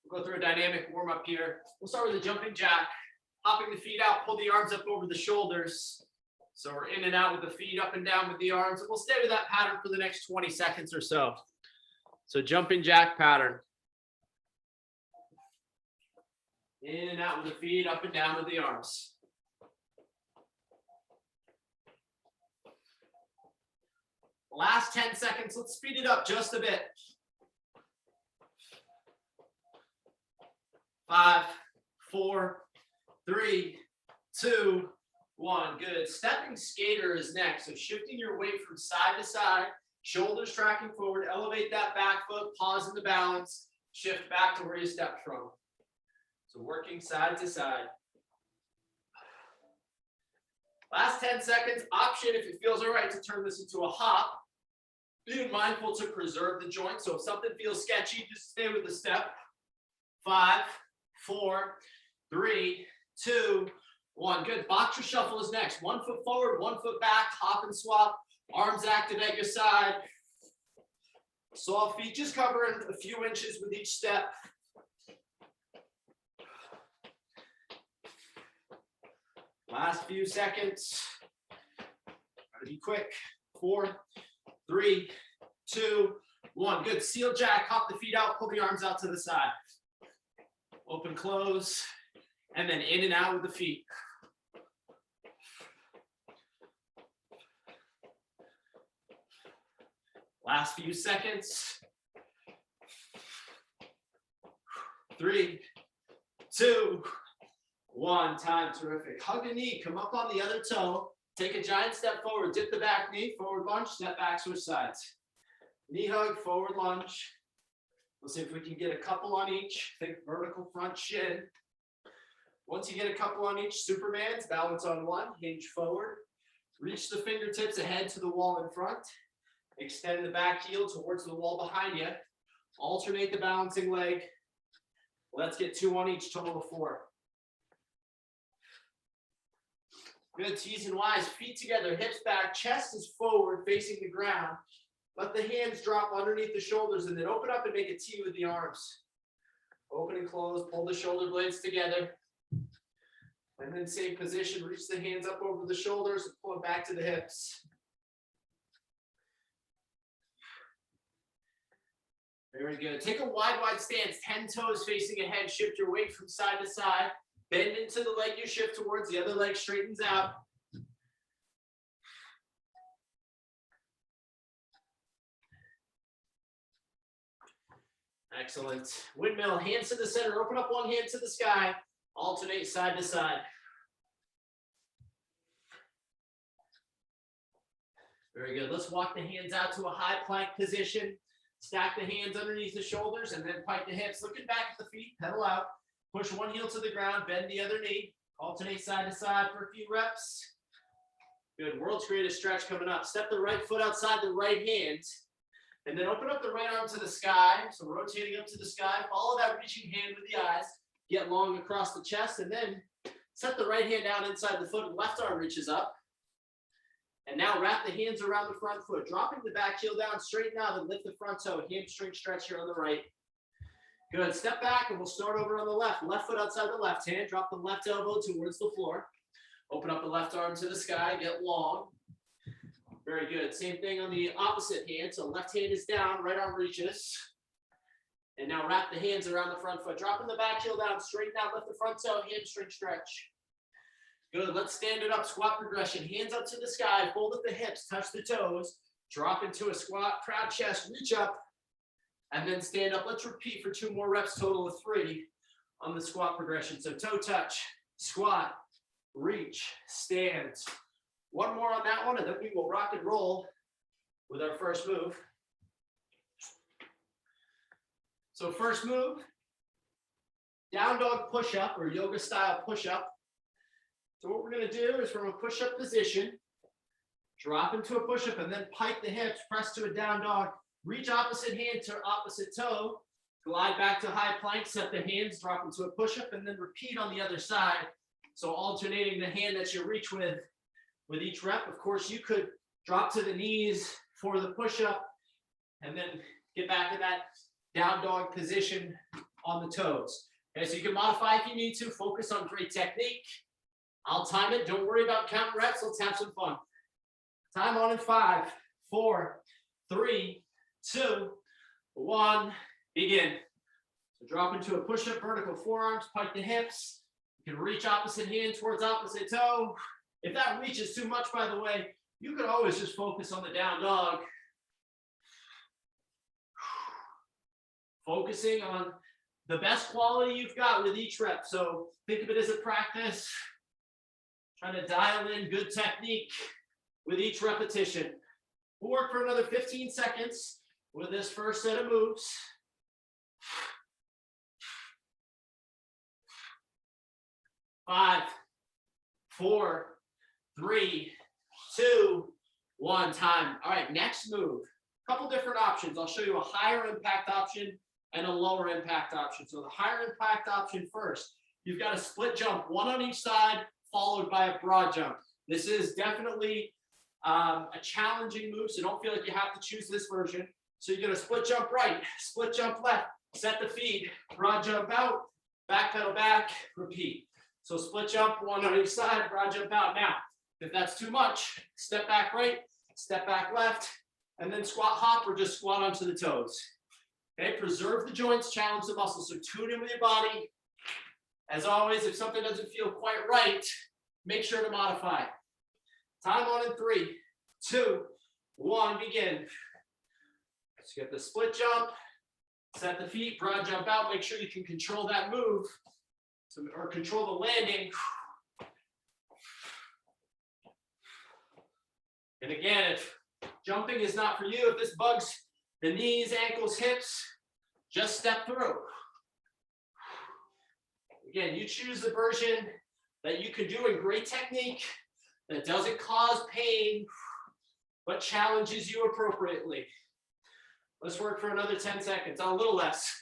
We'll go through a dynamic warm up here. We'll start with a jumping jack, hopping the feet out, pull the arms up over the shoulders. So we're in and out with the feet, up and down with the arms. And we'll stay with that pattern for the next 20 seconds or so. So jumping jack pattern. In and out with the feet, up and down with the arms. Last 10 seconds, let's speed it up just a bit. 5, 4, 3, 2, 1. Good. Stepping skater is next. So shifting your weight from side to side, shoulders tracking forward, elevate that back foot, pause in the balance, shift back to where you stepped from. So working side to side. Last 10 seconds, option if it feels all right to turn this into a hop. Being mindful to preserve the joint. So if something feels sketchy, just stay with the step. 5, 4, 3, 2, 1. Good. Boxer shuffle is next. 1 foot forward, 1 foot back, hop and swap. Arms active at your side. Soft feet just covering a few inches with each step. Last few seconds. Try to be quick. 4, 3, 2, 1. Good. Seal jack. Hop the feet out. Pull the arms out to the side. Open, close, and then in and out with the feet. Last few seconds. 3, 2, 1. Time. Terrific. Hug the knee. Come up on the other toe. Take a giant step forward. Dip the back knee. Forward lunge. Step back. Switch sides. Knee hug. Forward lunge. We'll see if we can get a couple on each. Think vertical front shin. Once you get a couple on each, Superband. Balance on one. Hinge forward. Reach the fingertips ahead to the wall in front. Extend the back heel towards the wall behind you. Alternate the balancing leg. Let's get 2 on each, total of 4. Good. T's and Y's. Feet together, hips back, chest is forward, facing the ground. Let the hands drop underneath the shoulders and then open up and make a T with the arms. Open and close, pull the shoulder blades together. And then same position, reach the hands up over the shoulders and pull it back to the hips. Very good. Take a wide stance, 10 toes facing ahead. Shift your weight from side to side. Bend into the leg you shift towards, the other leg straightens out. Excellent. Windmill, hands to the center. Open up one hand to the sky. Alternate side to side. Very good. Let's walk the hands out to a high plank position. Stack the hands underneath the shoulders and then pike the hips. Looking back at the feet, pedal out. Push one heel to the ground, bend the other knee. Alternate side to side for a few reps. Good. World's greatest stretch coming up. Step the right foot outside the right hand. And then open up the right arm to the sky. So rotating up to the sky. Follow that reaching hand with the eyes. Get long across the chest. And then set the right hand down inside the foot. Left arm reaches up. And now wrap the hands around the front foot. Dropping the back heel down, straighten out and lift the front toe. Hamstring stretch here on the right. Good. Step back and we'll start over on the left. Left foot outside the left hand. Drop the left elbow towards the floor. Open up the left arm to the sky. Get long. Very good. Same thing on the opposite hand. So left hand is down, right arm reaches. And now wrap the hands around the front foot. Dropping the back heel down, straighten out, lift the front toe, hamstring stretch. Good. Let's stand it up. Squat progression. Hands up to the sky. Fold at the hips. Touch the toes. Drop into a squat. Proud chest. Reach up. And then stand up. Let's repeat for 2 more reps. Total of 3 on the squat progression. So toe touch. Squat. Reach. Stand. 1 more on that one. And then we will rock and roll with our first move. So first move. Down dog push-up or yoga style push-up. So what we're going to do is from a push-up position, drop into a push-up and then pike the hips, press to a down dog, reach opposite hand to opposite toe, glide back to high plank, set the hands, drop into a push-up, and then repeat on the other side. So alternating the hand that you reach with each rep. Of course, you could drop to the knees for the push-up and then get back to that down dog position on the toes. Okay, so you can modify if you need to. Focus on great technique. I'll time it. Don't worry about counting reps. Let's have some fun. Time on in 5, 4, 3, 2, 1. Begin. So drop into a push-up, vertical forearms, pike the hips. You can reach opposite hand towards opposite toe. If that reaches too much, by the way, you could always just focus on the down dog. Focusing on the best quality you've got with each rep. So think of it as a practice. Trying to dial in good technique with each repetition. We'll work for another 15 seconds with this first set of moves. 5, 4, 3, 2, 1. Time. All right, next move. A couple different options. I'll show you a higher impact option and a lower impact option. So the higher impact option first. You've got a split jump, one on each side, followed by a broad jump. This is definitely a challenging move, so don't feel like you have to choose this version. So you're gonna split jump right, split jump left, set the feet, broad jump out, back pedal back, repeat. So split jump, one on each side, broad jump out. Now, if that's too much, step back right, step back left, and then squat hop or just squat onto the toes. Okay, preserve the joints, challenge the muscles. So tune in with your body. As always, if something doesn't feel quite right, make sure to modify. Time on in 3, 2, 1, begin. Let's get the split jump, set the feet, broad jump out. Make sure you can control that move or control the landing. And again, if jumping is not for you, if this bugs the knees, ankles, hips, just step through. Again, you choose the version that you can do in great technique, that doesn't cause pain, but challenges you appropriately. Let's work for another 10 seconds, a little less.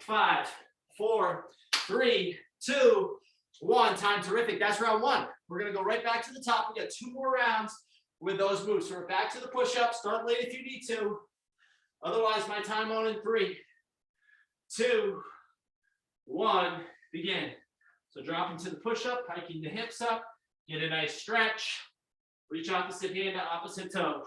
5, 4, 3, 2, 1. Time. Terrific. That's round 1. We're going to go right back to the top. We got 2 more rounds with those moves. So we're back to the push-up. Start late if you need to. Otherwise, my time on in 3, 2, 1. Begin. So drop into the push-up, hiking the hips up, get a nice stretch, reach opposite hand to opposite toe.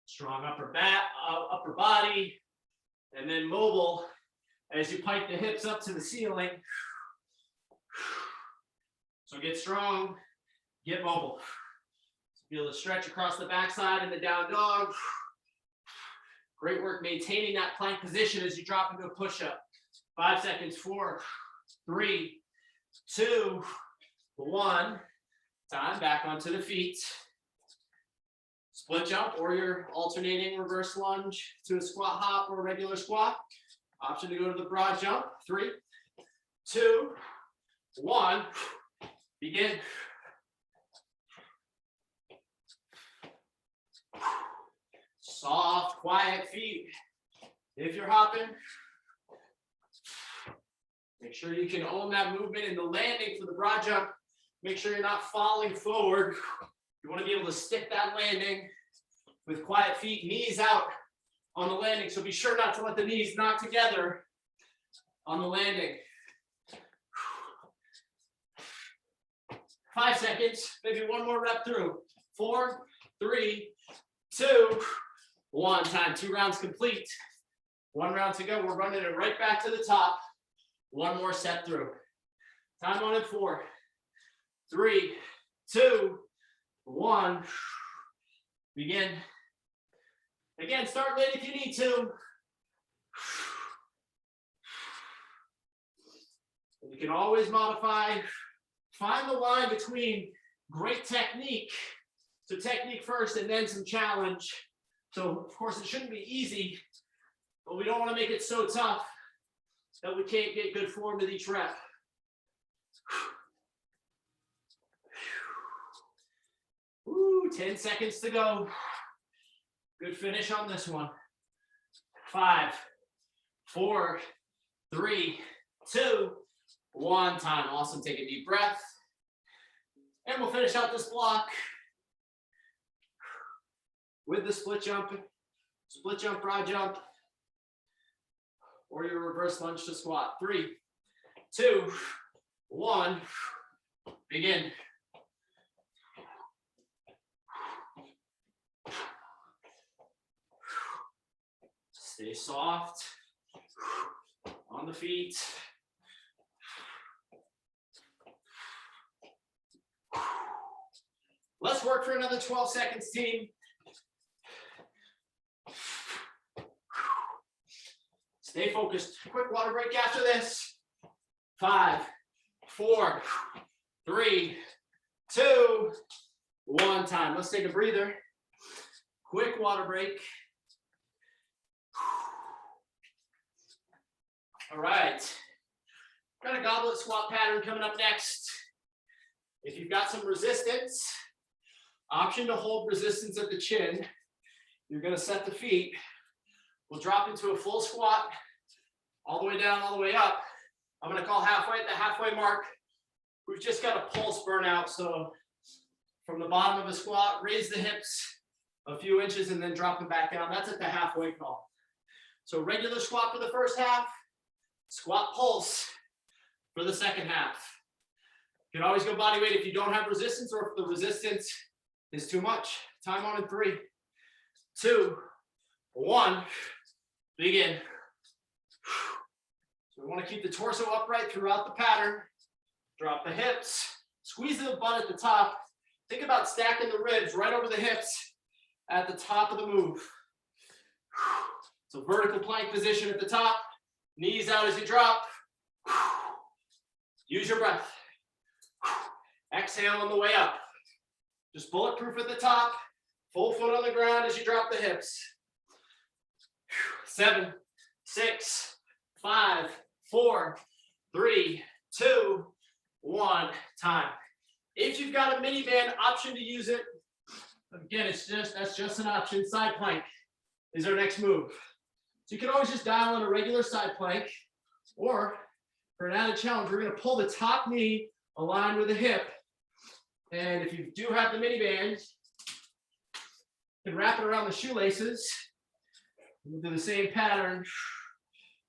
Strong upper body, and then mobile as you pike the hips up to the ceiling. So get strong, get mobile. Feel the stretch across the backside and the down dog. Great work maintaining that plank position as you drop into a push-up. 5 seconds, 4, 3, 2, 1. Time. Back onto the feet. Split jump or your alternating reverse lunge to a squat hop or a regular squat. Option to go to the broad jump. 3, 2, 1. Begin. Soft, quiet feet. If you're hopping, make sure you can own that movement in the landing for the broad jump. Make sure you're not falling forward. You want to be able to stick that landing with quiet feet, knees out on the landing. So be sure not to let the knees knock together on the landing. 5 seconds, maybe one more rep through. 4, 3, 2, 1. Time. 2 rounds complete. 1 round to go. We're running it right back to the top. 1 more set through. Time on it. 4, 3, 2, 1. Begin. Again, start late if you need to. You can always modify. Find the line between great technique. So technique first and then some challenge. So of course it shouldn't be easy, but we don't want to make it so tough that we can't get good form with each rep. Woo, 10 seconds to go. Good finish on this one. 5, 4, 3, 2, 1. Time. Awesome. Take a deep breath. And we'll finish out this block with the split jump, broad jump, or your reverse lunge to squat. 3, 2, 1, begin. Stay soft on the feet. Let's work for another 12 seconds, team. Stay focused. Quick water break after this. 5, 4, 3, 2, 1 time. Let's take a breather. Quick water break. All right. Got a goblet squat pattern coming up next. If you've got some resistance, option to hold resistance at the chin. You're going to set the feet. We'll drop into a full squat, all the way down, all the way up. I'm going to call halfway at the halfway mark. We've just got a pulse burnout. So from the bottom of a squat, raise the hips a few inches and then drop them back down. That's at the halfway call. So regular squat for the first half, squat pulse for the second half. You can always go body weight if you don't have resistance or if the resistance is too much. Time on in 3, 2, 1, begin. So we want to keep the torso upright throughout the pattern. Drop the hips, squeeze the butt at the top. Think about stacking the ribs right over the hips at the top of the move. So vertical plank position at the top, knees out as you drop. Use your breath. Exhale on the way up. Just bulletproof at the top, full foot on the ground as you drop the hips. 7, 6, 5, 4, 3, 2, 1, time. If you've got a mini band, option to use it. Again, that's just an option. Side plank is our next move. So you can always just dial in a regular side plank, or for an added challenge, we're going to pull the top knee aligned with the hip. And if you do have the mini band, you can wrap it around the shoelaces. We'll do the same pattern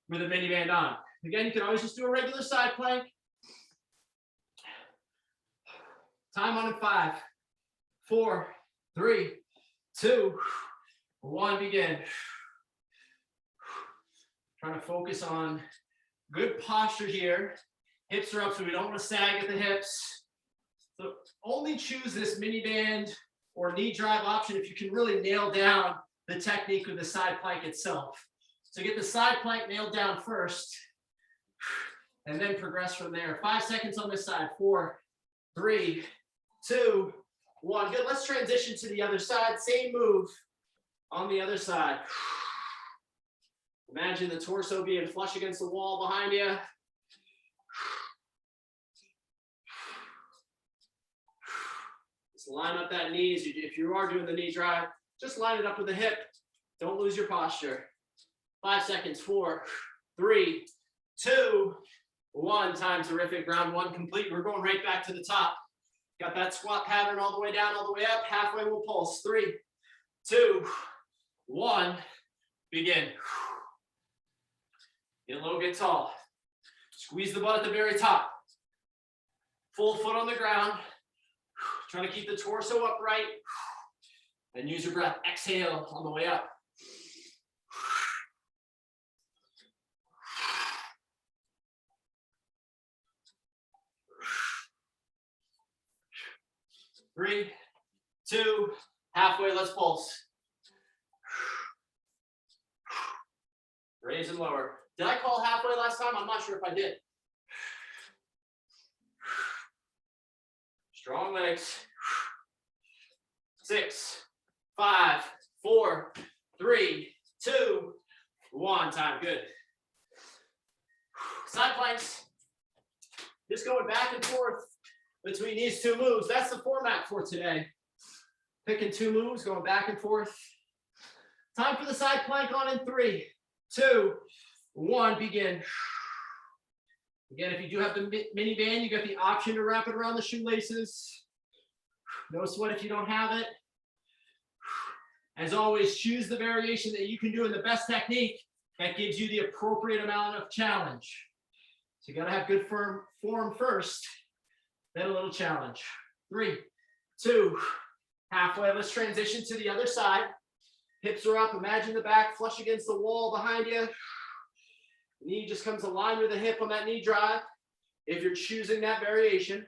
with a mini band on. Again, you can always just do a regular side plank. Time on in 5, 4, 3, 2, 1, begin. Trying to focus on good posture here. Hips are up so we don't want to sag at the hips. So only choose this mini band or knee drive option if you can really nail down the technique with the side plank itself. So get the side plank nailed down first and then progress from there. 5 seconds on this side. 4, 3, 2, 1. Good. Let's transition to the other side. Same move on the other side. Imagine the torso being flush against the wall behind you. Just line up that knee. If you are doing the knee drive, just line it up with the hip. Don't lose your posture. 5 seconds. 4, 3, 2, 1. Time. Terrific. Round 1 complete. We're going right back to the top. Got that squat pattern all the way down, all the way up. Halfway we'll pulse. 3, 2, 1. Begin. Get low, get tall. Squeeze the butt at the very top. Full foot on the ground. Trying to keep the torso upright. And use your breath. Exhale on the way up. Three, 2, halfway, let's pulse. Raise and lower. Did I call halfway last time? I'm not sure if I did. Strong legs. 6, 5, 4, 3, 2, 1. Time. Good. Side planks. Just going back and forth between these 2 moves. That's the format for today. Picking 2 moves, going back and forth. Time for the side plank on in 3, 2, 1, begin. Again, if you do have the mini band, you got the option to wrap it around the shoelaces. No sweat if you don't have it. As always, choose the variation that you can do in the best technique that gives you the appropriate amount of challenge. So you got to have good form first, then a little challenge. 3, 2, halfway. Let's transition to the other side. Hips are up. Imagine the back flush against the wall behind you. Knee just comes aligned with the hip on that knee drive. If you're choosing that variation.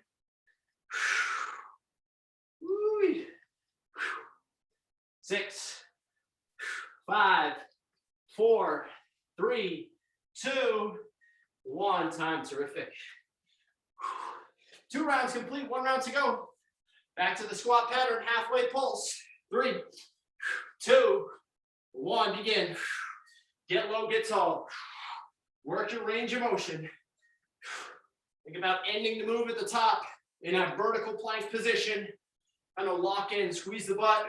6, 5, 4, 3, 2, 1. Time. Terrific. 2 rounds complete. 1 round to go. Back to the squat pattern. Halfway pulse. 3, 2, 1. Begin. Get low, get tall. Work your range of motion. Think about ending the move at the top in a vertical plank position. Kind of lock in, squeeze the butt,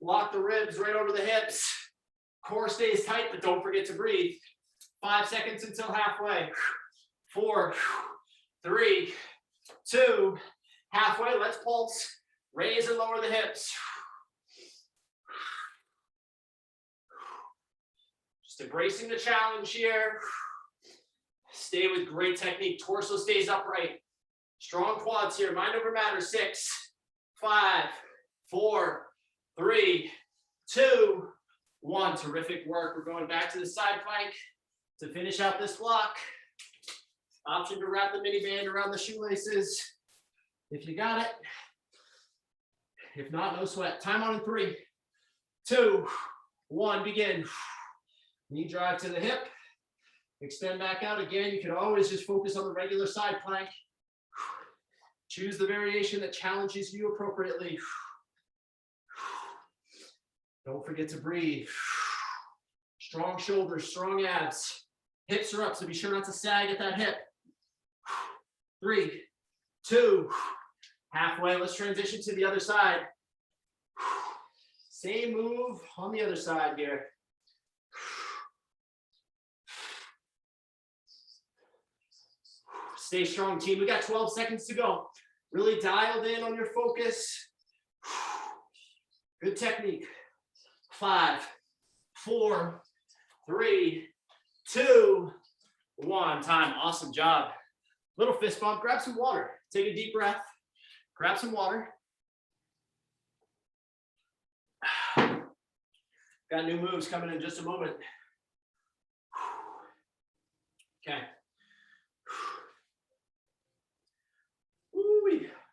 lock the ribs right over the hips. Core stays tight, but don't forget to breathe. 5 seconds until halfway. 4, 3, 2, halfway. Let's pulse. Raise and lower the hips. Just embracing the challenge here. Stay with great technique. Torso stays upright. Strong quads here. Mind over matter. 6, 5, 4, 3, 2, 1. Terrific work. We're going back to the side plank to finish out this block. Option to wrap the mini band around the shoelaces if you got it. If not, no sweat. Time on in 3, 2, 1. Begin. Knee drive to the hip. Extend back out again. You can always just focus on the regular side plank. Choose the variation that challenges you appropriately. Don't forget to breathe. Strong shoulders, strong abs. Hips are up, so be sure not to sag at that hip. 3, 2, halfway. Let's transition to the other side. Same move on the other side here. Stay strong, team. We got 12 seconds to go. Really dialed in on your focus. Good technique. 5, 4, 3, 2, 1. Time. Awesome job. Little fist bump. Grab some water. Take a deep breath. Grab some water. Got new moves coming in just a moment. Okay.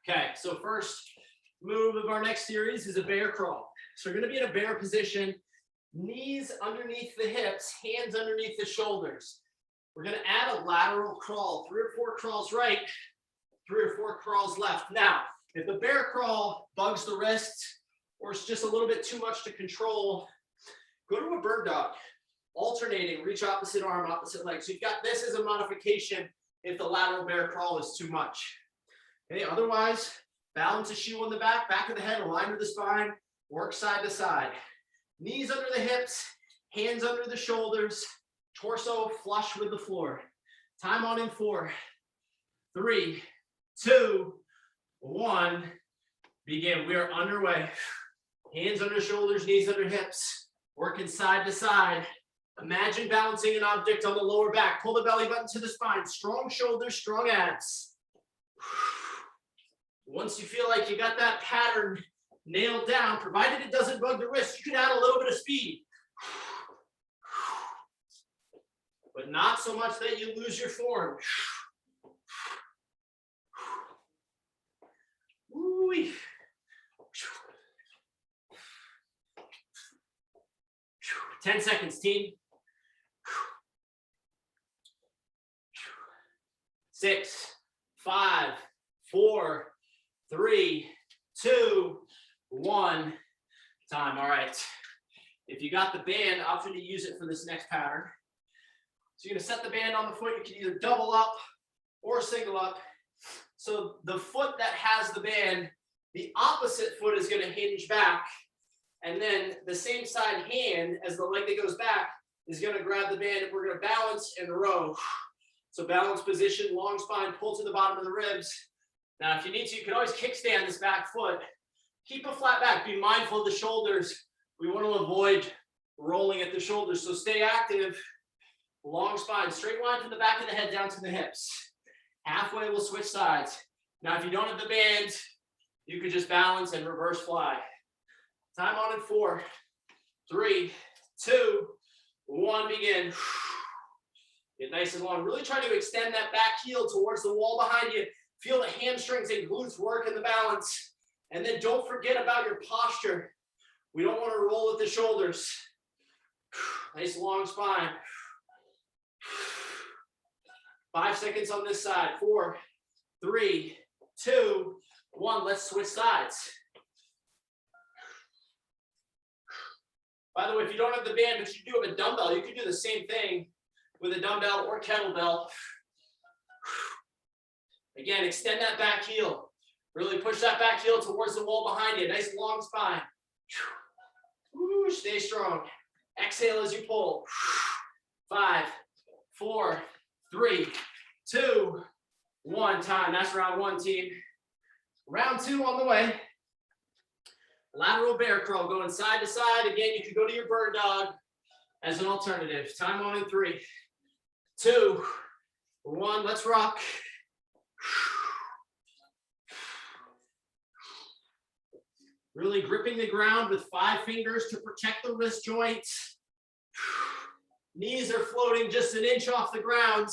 Okay, so first move of our next series is a bear crawl. So we're going to be in a bear position, knees underneath the hips, hands underneath the shoulders. We're going to add a lateral crawl, 3 or 4 crawls right, 3 or 4 crawls left. Now, if the bear crawl bugs the wrists or it's just a little bit too much to control, go to a bird dog, alternating, reach opposite arm, opposite leg. So you've got this as a modification if the lateral bear crawl is too much. Okay, otherwise, balance a shoe on the back, back of the head, aligned with the spine, work side to side. Knees under the hips, hands under the shoulders, torso flush with the floor. Time on in 4, 3, 2, 1. Begin. We are underway. Hands under shoulders, knees under hips, working side to side. Imagine balancing an object on the lower back. Pull the belly button to the spine. Strong shoulders, strong abs. Once you feel like you got that pattern nailed down, provided it doesn't bug the wrist, you can add a little bit of speed. But not so much that you lose your form. Woo-wee. 10 seconds, team. 6, 5, 4, 3, 2, 1. Time. All right. If you got the band, option to use it for this next pattern. So you're going to set the band on the foot. You can either double up or single up. So the foot that has the band, the opposite foot is going to hinge back. And then the same side hand as the leg that goes back is going to grab the band, and we're going to balance and row. So balance position, long spine, pull to the bottom of the ribs. Now, if you need to, you can always kickstand this back foot. Keep a flat back. Be mindful of the shoulders We want to avoid rolling at the shoulders, so stay active. Long spine, straight line from the back of the head down to the hips. Halfway, we'll switch sides. Now, if you don't have the band, you could just balance and reverse fly. Time on in 4, 3, 2, 1, begin. Get nice and long. Really try to extend that back heel towards the wall behind you. Feel the hamstrings and glutes work in the balance. And then don't forget about your posture. We don't want to roll at the shoulders. Nice long spine. 5 seconds on this side. 4, 3, 2, 1. Let's switch sides. By the way, if you don't have the band, but you do have a dumbbell, you can do the same thing with a dumbbell or kettlebell. Again, extend that back heel. Really push that back heel towards the wall behind you. Nice long spine. Woo, stay strong. Exhale as you pull. 5, 4, 3, 2, 1. Time. That's round 1, team. Round 2 on the way. Lateral bear crawl, going side to side. Again, you can go to your bird dog as an alternative. Time on in 3, 2, 1. Let's rock. Really gripping the ground with 5 fingers to protect the wrist joints. Knees are floating just an inch off the ground.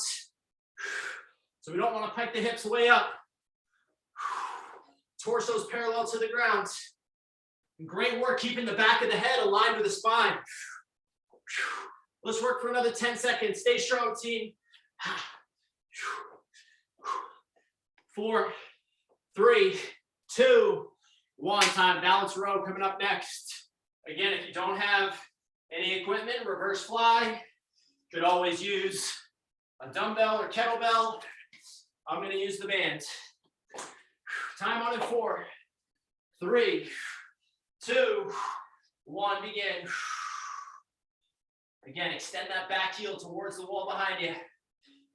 So we don't want to pike the hips way up. Torso's parallel to the ground. Great work keeping the back of the head aligned with the spine. Let's work for another 10 seconds. Stay strong, team. 4, 3, 2, 1. Time. Balance row coming up next. Again, if you don't have any equipment, reverse fly. Could always use a dumbbell or kettlebell. I'm going to use the band. Time on in 4, 3, 2, 1. Begin. Again, extend that back heel towards the wall behind you.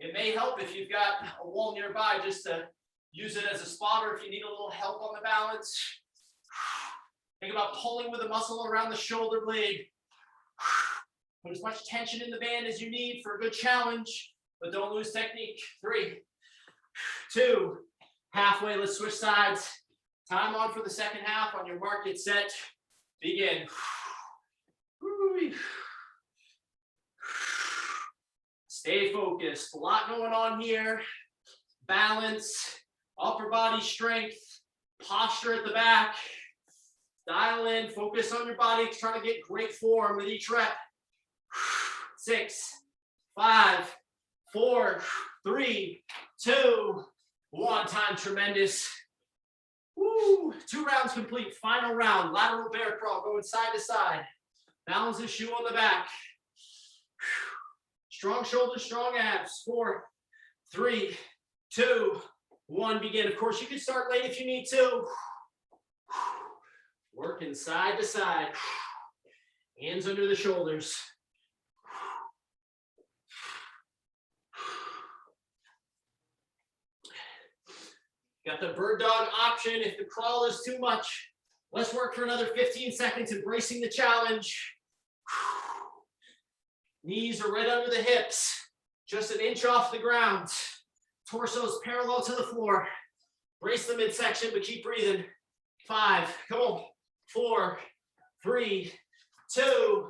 It may help if you've got a wall nearby just to use it as a spotter if you need a little help on the balance. Think about pulling with the muscle around the shoulder blade. Put as much tension in the band as you need for a good challenge, but don't lose technique. 3, 2, halfway. Let's switch sides. Time on for the second half. On your mark, get set. Begin. Stay focused. A lot going on here. Balance, upper body strength, posture at the back. Dial in, focus on your body. Try to get great form with each rep. 6, 5, 4, 3, 2, 1. Time. Tremendous. Woo. 2 rounds complete. Final round. Lateral bear crawl. Going side to side. Balance the shoe on the back. Strong shoulders, strong abs. 4, 3, 2, 1. Begin. Of course, you can start late if you need to. Working side to side. Hands under the shoulders. Got the bird dog option if the crawl is too much. Let's work for another 15 seconds, embracing the challenge. Knees are right under the hips, just an inch off the ground. Torso's parallel to the floor. Brace the midsection, but keep breathing. 5, come on. 4, 3, 2,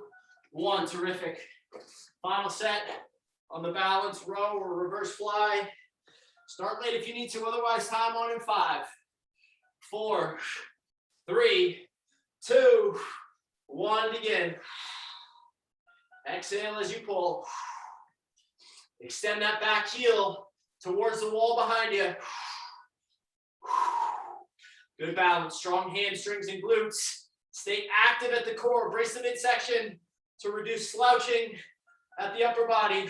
1. Terrific. Final set on the balance row or reverse fly. Start late if you need to, otherwise time on in 5, 4, 3, 2, 1. Begin. Exhale as you pull. Extend that back heel towards the wall behind you. Good balance, strong hamstrings and glutes. Stay active at the core. Brace the midsection to reduce slouching at the upper body.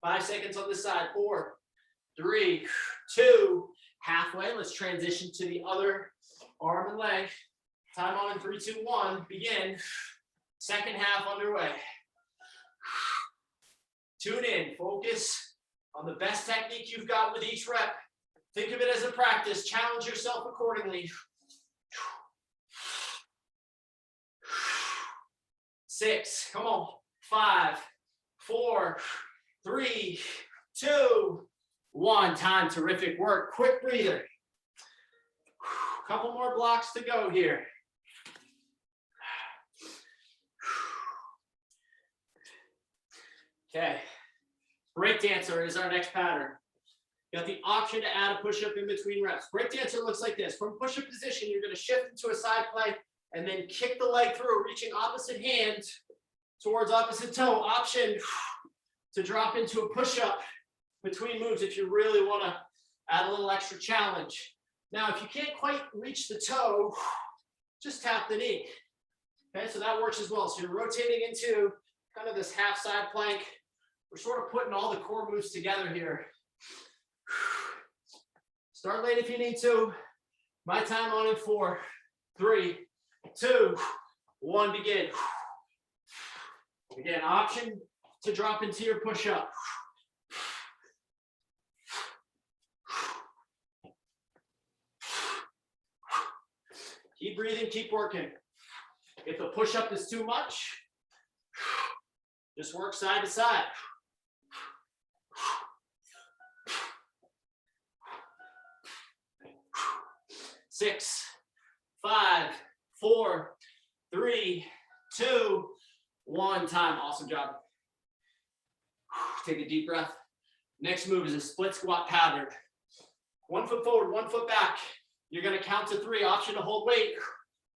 5 seconds on this side. 4, 3, 2, halfway. Let's transition to the other arm and leg. Time on in 3, 2, 1. Begin. Second half underway. Tune in. Focus on the best technique you've got with each rep. Think of it as a practice. Challenge yourself accordingly. 6, come on, 5, 4, 3, 2, 1. Time, terrific work. Quick breather. Couple more blocks to go here. Okay, Breakdancer is our next pattern. You got the option to add a push-up in between reps. Breakdancer looks like this. From push-up position, you're going to shift into a side plank and then kick the leg through, reaching opposite hand towards opposite toe. Option to drop into a push-up between moves if you really want to add a little extra challenge. Now, if you can't quite reach the toe, just tap the knee. Okay, so that works as well. So you're rotating into kind of this half side plank. We're sort of putting all the core moves together here. Start late if you need to. My time on in 4, 3, 2, 1, begin. Again, option to drop into your push-up. Keep breathing, keep working. If the push-up is too much, just work side to side. 6, 5, 4, 3, 2, 1. Time. Awesome job. Take a deep breath. Next move is a split squat pattern. 1 foot forward, 1 foot back. You're going to count to 3. Option to hold weight.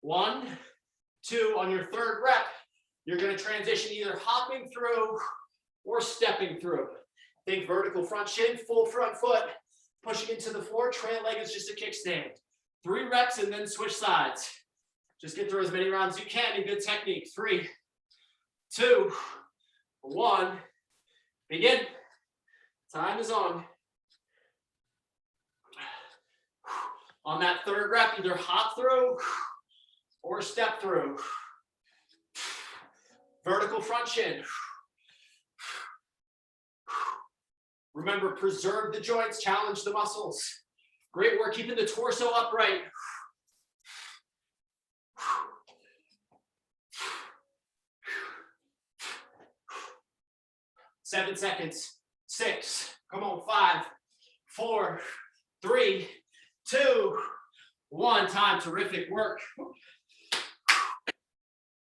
1, 2. On your third rep, you're going to transition either hopping through or stepping through. Think vertical front shin, full front foot, pushing into the floor. Trail leg is just a kickstand. 3 reps and then switch sides. Just get through as many rounds as you can in good technique. 3, 2, 1. Begin. Time is on. On that third rep, either hop through or step through. Vertical front shin. Remember, preserve the joints, challenge the muscles. Great work keeping the torso upright. Seven seconds. 6. Come on. 5, 4, 3, 2, 1. Time. Terrific work.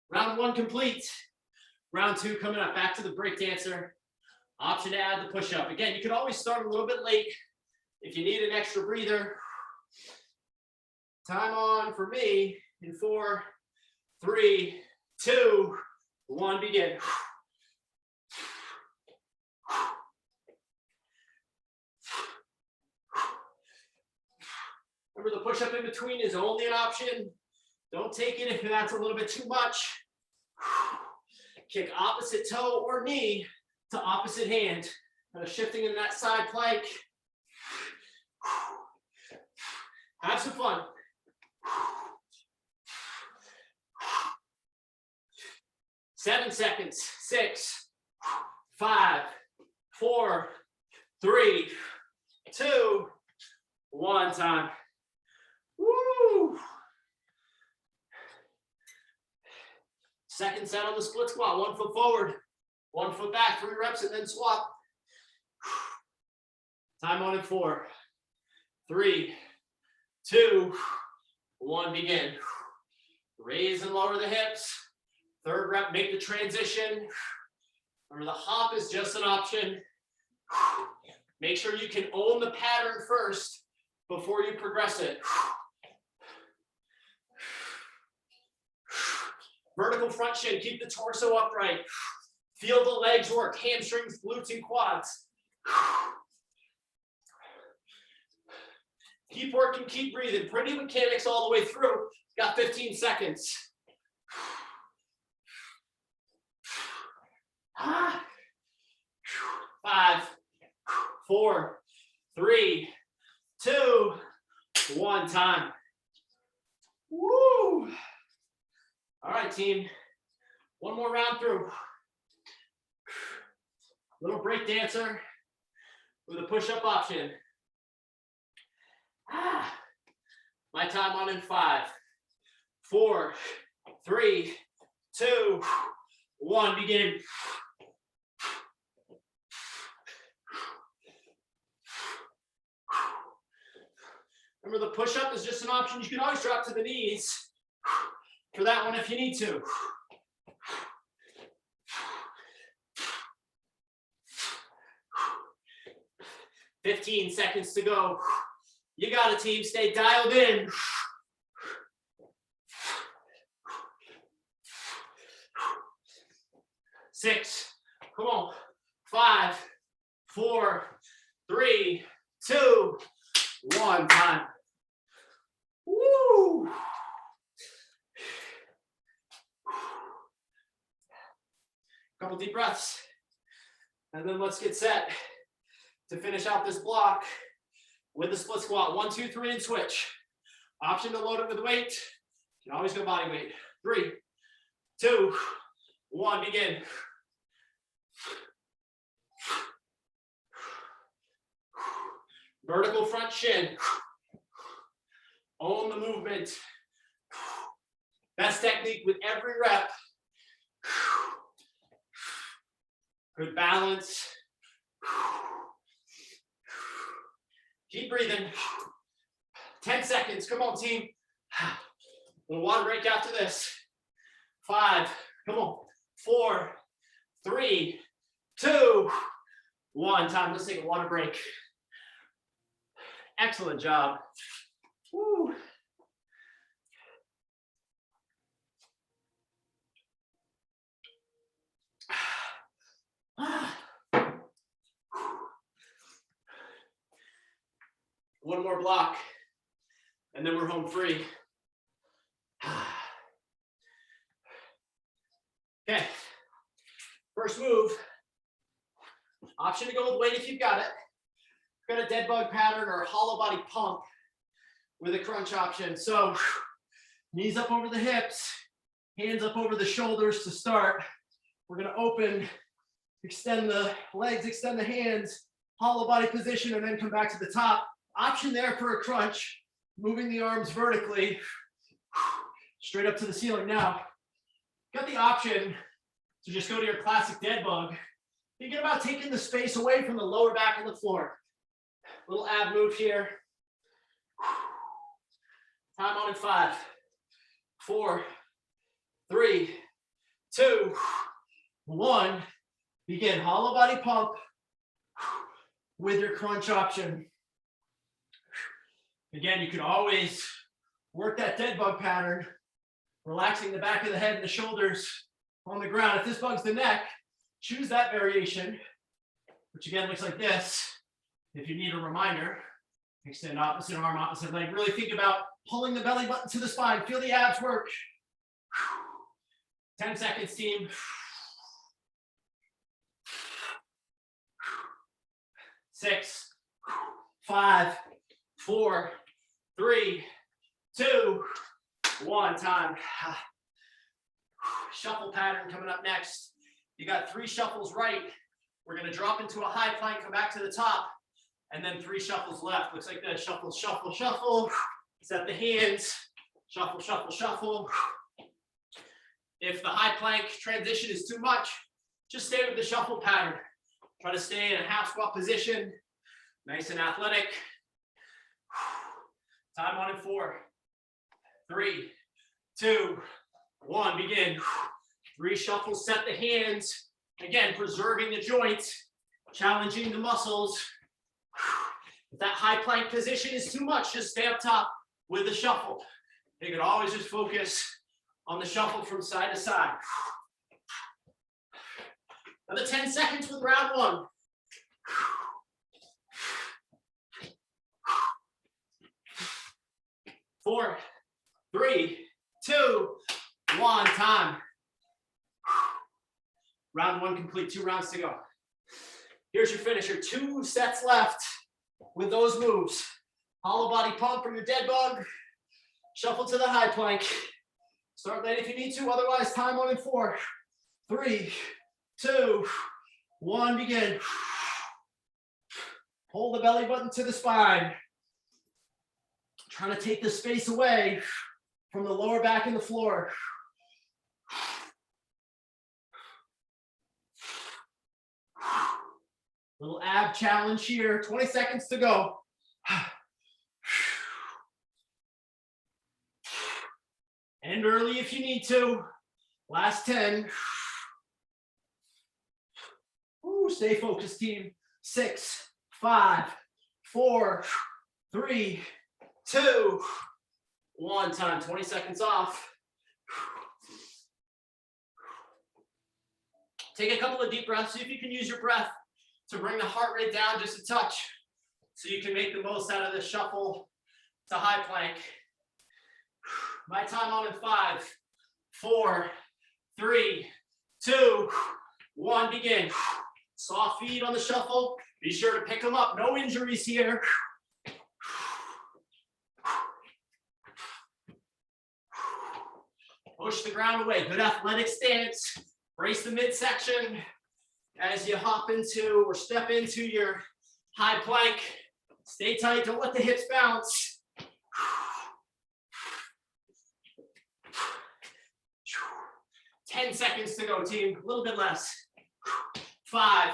Round 1 complete. Round 2 coming up. Back to the Breakdancer. Option to add the push-up. Again, you can always start a little bit late if you need an extra breather. Time on for me in 4, 3, 2, 1. Begin. Remember, the push-up in between is only an option. Don't take it if that's a little bit too much. Kick opposite toe or knee to opposite hand. Kind of shifting in that side plank. Have some fun. 7 seconds. 6, 5, 4, 3, 2, 1. Time. Woo! Second set on the split squat. 1 foot forward, 1 foot back. 3 reps and then swap. Time on in 4, 3, 2, 1. Begin. Raise and lower the hips. Third rep, make the transition. Remember, the hop is just an option. Make sure you can own the pattern first before you progress it. Vertical front shin, keep the torso upright. Feel the legs work, hamstrings, glutes, and quads. Keep working, keep breathing. Pretty mechanics all the way through. Got 15 seconds. 5, 4, 3, 2, 1. Time. Woo! All right, team. One more round through. Little Breakdancer with a push-up option. My time on in 5, 4, 3, 2, one, begin. Remember, the push-up is just an option. You can always drop to the knees for that one if you need to. "15 seconds to go. You got it, team. Stay dialed in. Six. Come on. 5, 4, 3, 2, 1. Time. Woo! Couple deep breaths. And then let's get set to finish out this block with the split squat. 1, 2, 3, and switch. Option to load it with weight. You can always go body weight. 3, 2, 1, begin. Vertical front shin. Own the movement. Best technique with every rep. Good balance. Keep breathing. 10 seconds. Come on, team. Little water break after this. 5. Come on. 4, 3, 2, 1. Time. Let's take a water break. Excellent job. Woo. One more block, and then we're home free. Okay, first move. Option to go with weight if you've got it. Got a dead bug pattern or a hollow body pump with a crunch option. So knees up over the hips, hands up over the shoulders to start. We're gonna open, extend the legs, extend the hands, hollow body position, and then come back to the top. Option there for a crunch, moving the arms vertically, straight up to the ceiling. Now, got the option to just go to your classic dead bug. Thinking about taking the space away from the lower back and the floor. Little ab move here. Time on in 5, 4, 3, 2, 1. Begin. Hollow body pump with your crunch option. Again, you can always work that dead bug pattern, relaxing the back of the head and the shoulders on the ground. If this bug's the neck, choose that variation, which again looks like this. If you need a reminder, extend opposite arm, opposite leg. Really think about pulling the belly button to the spine. Feel the abs work. 10 seconds, team. 6, 5, 4, 3, 2, 1. Time. Shuffle pattern coming up next. You got 3 shuffles right. We're going to drop into a high plank, come back to the top, and then 3 shuffles left. Looks like that. Shuffle, shuffle, shuffle. Set the hands. Shuffle, shuffle, shuffle. If the high plank transition is too much, just stay with the shuffle pattern. Try to stay in a half squat position. Nice and athletic. Time on in 4, 3, 2, 1. Begin. 3 shuffles, set the hands. Again, preserving the joints, challenging the muscles. If that high plank position is too much, just stay up top with the shuffle. You can always just focus on the shuffle from side to side. Another 10 seconds with round 1. 4, 3, 2, 1. Time. Round 1 complete. 2 rounds to go. Here's your finisher. 2 sets left with those moves. Hollow body pump from your dead bug. Shuffle to the high plank. Start late if you need to. Otherwise, time on in 4, 3, 2, 1. Begin. Hold the belly button to the spine. Trying to take the space away from the lower back and the floor. Little ab challenge here. 20 seconds to go. End early if you need to. Last 10. Ooh, stay focused, team. 6, 5, 4, 3, 2, 1. Time. 20 seconds off. Take a couple of deep breaths. See if you can use your breath to bring the heart rate down just a touch so you can make the most out of this shuffle to high plank. My time on in 5, 4, 3, 2, 1. Begin. Soft feet on the shuffle. Be sure to pick them up. No injuries here. Push the ground away. Good athletic stance. Brace the midsection as you hop into or step into your high plank. Stay tight. Don't let the hips bounce. 10 seconds to go, team. A little bit less. 5,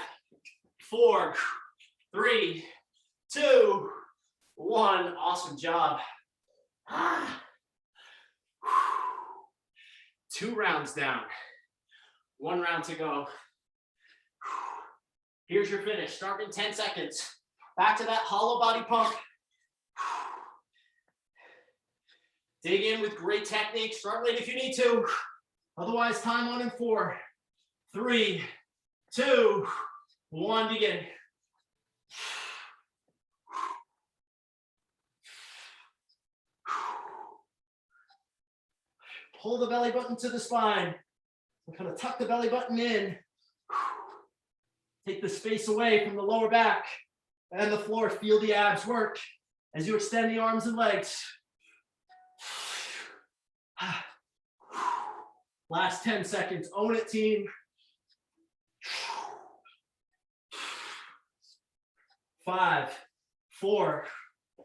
4, 3, 2, 1. Awesome job. 2 rounds down. 1 round to go. Here's your finish. Start in 10 seconds. Back to that hollow body pump. Dig in with great technique. Start late if you need to. Otherwise, time on in 4, 3, 2, 1. Begin. Pull the belly button to the spine. We're going to tuck the belly button in. Take the space away from the lower back and the floor. Feel the abs work as you extend the arms and legs. Last 10 seconds. Own it, team. 5, 4,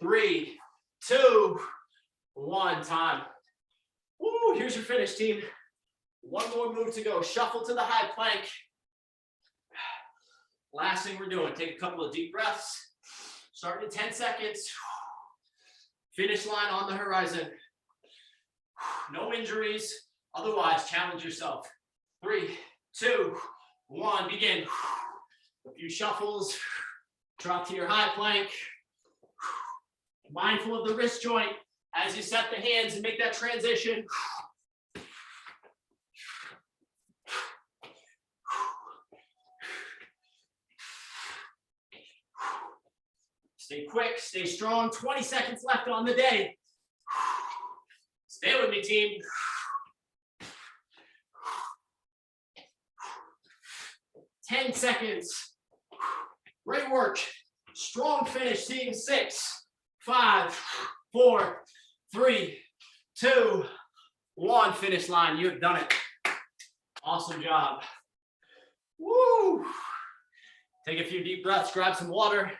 3, 2, 1. Time. Woo, here's your finish, team. 1 more move to go. Shuffle to the high plank. Last thing we're doing, take a couple of deep breaths. Start in 10 seconds. Finish line on the horizon. No injuries. Otherwise, challenge yourself. 3, 2, 1. Begin. A few shuffles. Drop to your high plank. Mindful of the wrist joint as you set the hands and make that transition. Stay quick, stay strong. 20 seconds left on the day. Stay with me, team. 10 seconds. Great work. Strong finish, team. 6, 5, 4, 3, 2, 1. Finish line. You have done it. Awesome job. Woo! Take a few deep breaths, grab some water.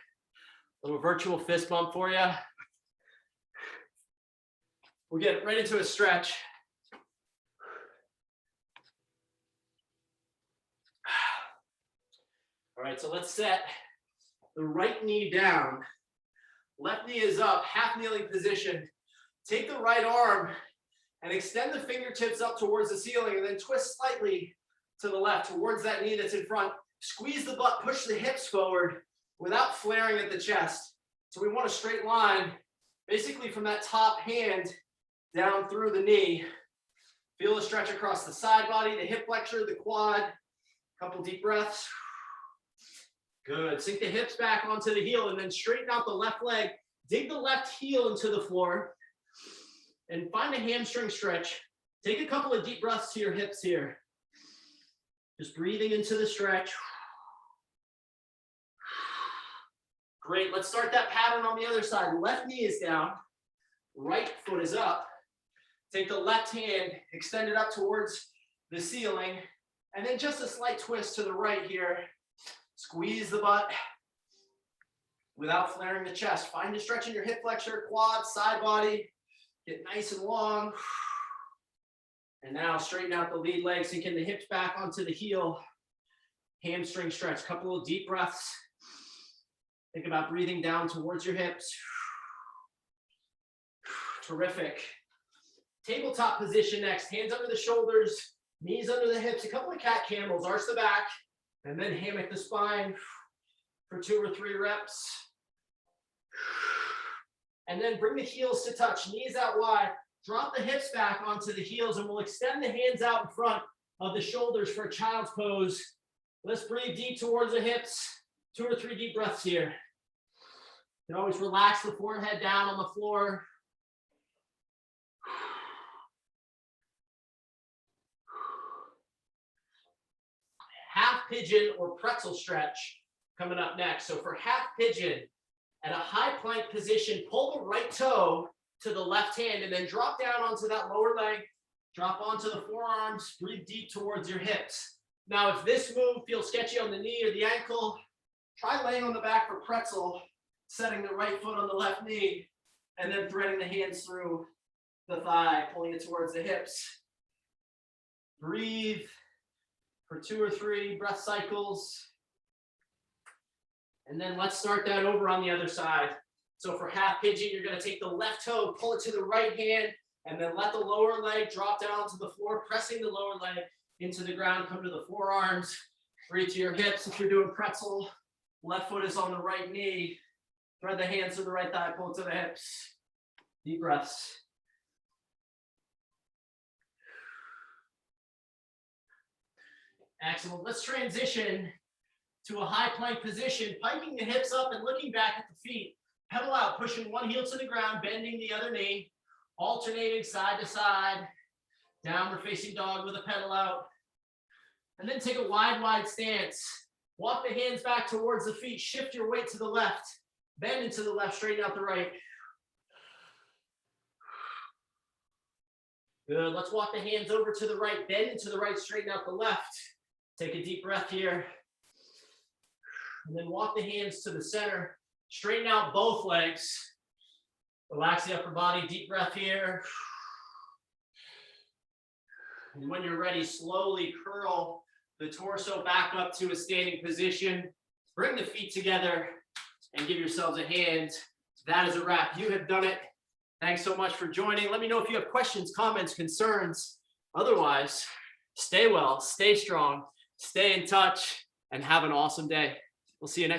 A little virtual fist bump for you. We'll get right into a stretch. All right, so let's set the right knee down. Left knee is up, half kneeling position. Take the right arm and extend the fingertips up towards the ceiling and then twist slightly to the left towards that knee that's in front. Squeeze the butt, push the hips forward without flaring at the chest. So we want a straight line, basically from that top hand down through the knee. Feel the stretch across the side body, the hip flexor, the quad. Couple deep breaths. Good. Sink the hips back onto the heel and then straighten out the left leg. Dig the left heel into the floor and find a hamstring stretch. Take a couple of deep breaths to your hips here. Just breathing into the stretch. Great. Let's start that pattern on the other side. Left knee is down. Right foot is up. Take the left hand, extend it up towards the ceiling, and then just a slight twist to the right here. Squeeze the butt without flaring the chest. Find a stretch in your hip flexor, quad, side body. Get nice and long. And now straighten out the lead leg, sinking the hips back onto the heel. Hamstring stretch. Couple of deep breaths. Think about breathing down towards your hips. Terrific. Tabletop position next. Hands under the shoulders, knees under the hips. A couple of cat camels. Arch the back, and then hammock the spine for 2 or 3 reps. And then bring the heels to touch, knees out wide. Drop the hips back onto the heels, and we'll extend the hands out in front of the shoulders for a child's pose. Let's breathe deep towards the hips. 2 or 3 deep breaths here. You can always relax the forehead down on the floor. Half pigeon or pretzel stretch coming up next. So for half pigeon, at a high plank position, pull the right toe to the left hand and then drop down onto that lower leg. Drop onto the forearms, breathe deep towards your hips. Now, if this move feels sketchy on the knee or the ankle, try laying on the back for pretzel, setting the right foot on the left knee, and then threading the hands through the thigh, pulling it towards the hips. Breathe for 2 or 3 breath cycles. And then let's start that over on the other side. So for half pigeon, you're gonna take the left toe, pull it to the right hand, and then let the lower leg drop down to the floor, pressing the lower leg into the ground, come to the forearms, breathe to your hips. If you're doing pretzel, left foot is on the right knee, thread the hands to the right thigh, pull it to the hips. Deep breaths. Excellent. Let's transition to a high plank position, piking the hips up and looking back at the feet. Pedal out, pushing one heel to the ground, bending the other knee, alternating side to side, downward facing dog with a pedal out. And then take a wide stance. Walk the hands back towards the feet, shift your weight to the left, bend into the left, straighten out the right. Good, let's walk the hands over to the right, bend into the right, straighten out the left. Take a deep breath here. And then walk the hands to the center, straighten out both legs. Relax the upper body, deep breath here. And when you're ready, slowly curl the torso back up to a standing position. Bring the feet together and give yourselves a hand. That is a wrap. You have done it. Thanks so much for joining. Let me know if you have questions, comments, concerns. Otherwise, stay well, stay strong, stay in touch, and have an awesome day. We'll see you next time.